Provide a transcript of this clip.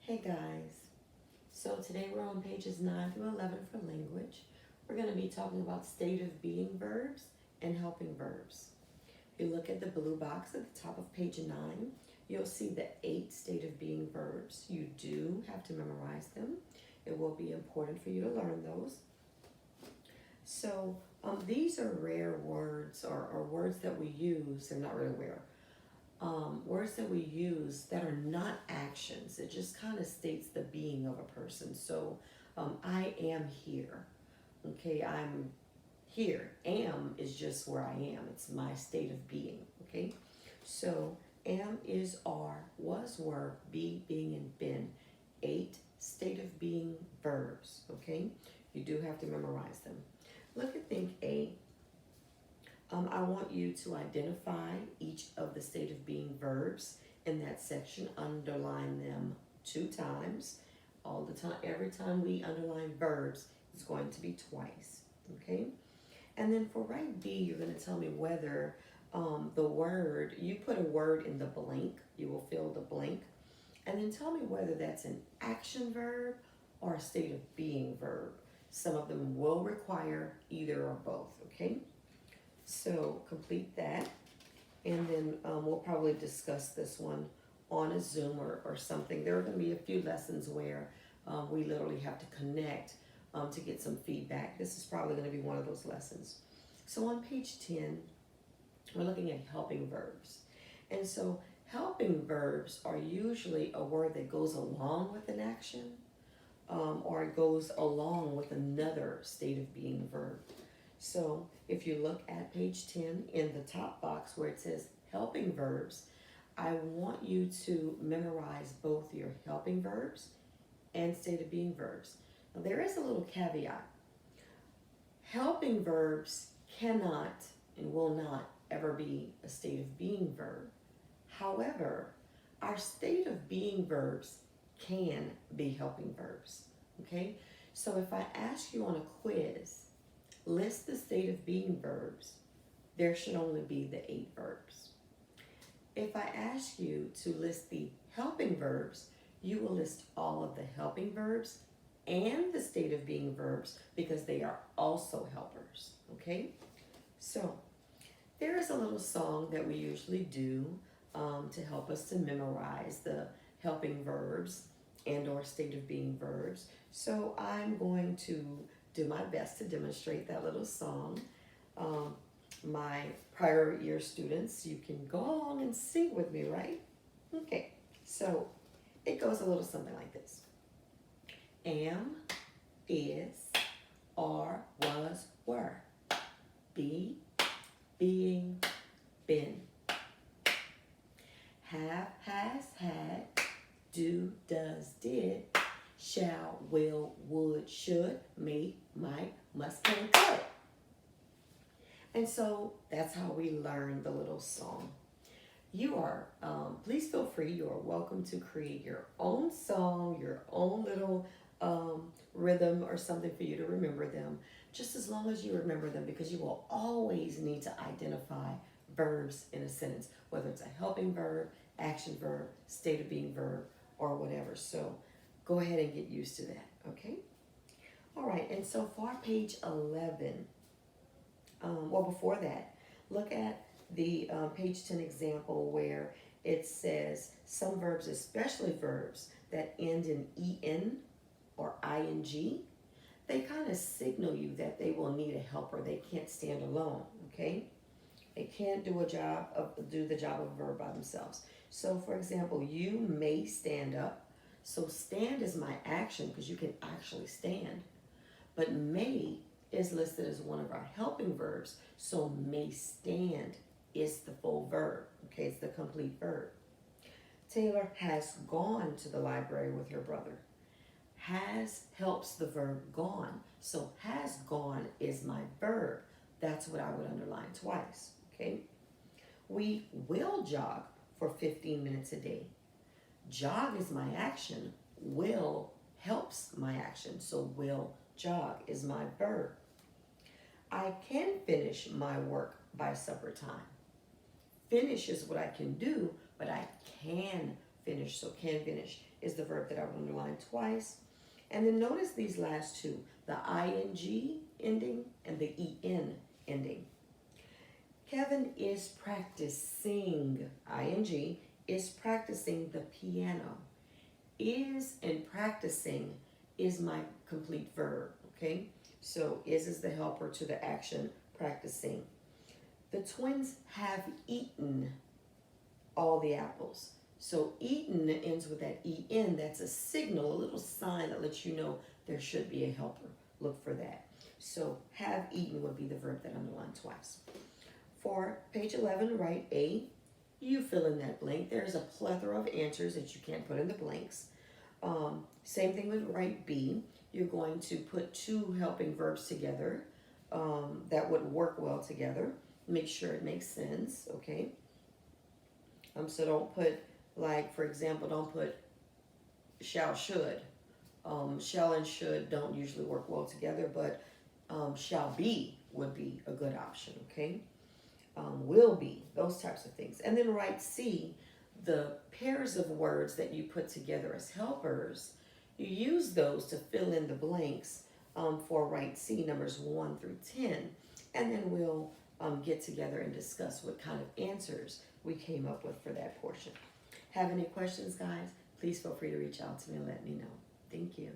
Hey guys, so today we're on pages 9 through 11 for language. We're going to be talking about state of being verbs and helping verbs. If you look at the blue box at the top of page 9, you'll see the 8 state of being verbs. You do have to memorize them. It will be important for you to learn those. So these are rare words or words that we use. They're not really rare. Words that we use that are not actions. It just kind of states the being of a person. So I am here. Okay, I'm here. Am is just where I am. It's my state of being. Okay, so am is are, was, were, be, being, and been. 8 state of being verbs. Okay, you do have to memorize them. Look at think A. I want you to identify each of the state of being verbs in that section. Underline them 2 times. All the time, every time we underline verbs, it's going to be twice. Okay? And then for right B, you're going to tell me whether the word, you put a word in the blank, you will fill the blank. And then tell me whether that's an action verb or a state of being verb. Some of them will require either or both. Okay? So complete that, and then we'll probably discuss this one on a Zoom or something. There are going to be a few lessons where we literally have to connect to get some feedback. This is probably going to be one of those lessons. So on page 10, we're looking at helping verbs. And so helping verbs are usually a word that goes along with an action or it goes along with another state of being verb. So if you look at page 10 in the top box where it says helping verbs, I want you to memorize both your helping verbs and state of being verbs. Now there is a little caveat. Helping verbs cannot and will not ever be a state of being verb. However, our state of being verbs can be helping verbs. Okay? So if I ask you on a quiz, list the state of being verbs, there should only be the 8 verbs. If I ask you to list the helping verbs, you will list all of the helping verbs and the state of being verbs because they are also helpers. Okay? So there is a little song that we usually do to help us to memorize the helping verbs and or state of being verbs. So I'm going to do my best to demonstrate that little song. My prior year students, you can go along and sing with me, right? Okay, so it goes a little something like this. Am, is, are, was, were. Be, being, been. Have, has, had. Do, does, did. Shall, will, would, should, may, might, must, can, could. And so that's how we learn the little song. You are, please feel free, you are welcome to create your own song, your own little rhythm or something for you to remember them, just as long as you remember them, because you will always need to identify verbs in a sentence, whether it's a helping verb, action verb, state of being verb, or whatever. So go ahead and get used to that, okay? All right, and so for page 11, well, before that, look at the page 10 example where it says some verbs, especially verbs that end in en or ing, they kind of signal you that they will need a helper. They can't stand alone, okay? They can't do the job of a verb by themselves. So, for example, you may stand up. So stand is my action because you can actually stand. But may is listed as one of our helping verbs. So may stand is the full verb. Okay, it's the complete verb. Taylor has gone to the library with her brother. Has helps the verb gone. So has gone is my verb. That's what I would underline twice. Okay. We will jog for 15 minutes a day. Jog is my action. Will helps my action. So will jog is my verb. I can finish my work by supper time. Finish is what I can do, but I can finish. So can finish is the verb that I've underlined twice. And then notice these last two, the ing ending and the en ending. Kevin is practicing, ing, is practicing the piano. Is and practicing is my complete verb, okay? So is the helper to the action practicing. The twins have eaten all the apples. So eaten ends with that en. That's a signal, a little sign that lets you know there should be a helper. Look for that. So have eaten would be the verb that underlined twice. For page 11, write A. You fill in that blank. There's a plethora of answers that you can't put in the blanks. Same thing with write B. You're going to put two helping verbs together that would work well together. Make sure it makes sense, okay? So don't put, like, for example, don't put shall, should. Shall and should don't usually work well together, but shall be would be a good option, okay? Will be, those types of things. And then write C, the pairs of words that you put together as helpers, you use those to fill in the blanks for write C, numbers 1 through 10. And then we'll get together and discuss what kind of answers we came up with for that portion. Have any questions, guys? Please feel free to reach out to me and let me know. Thank you.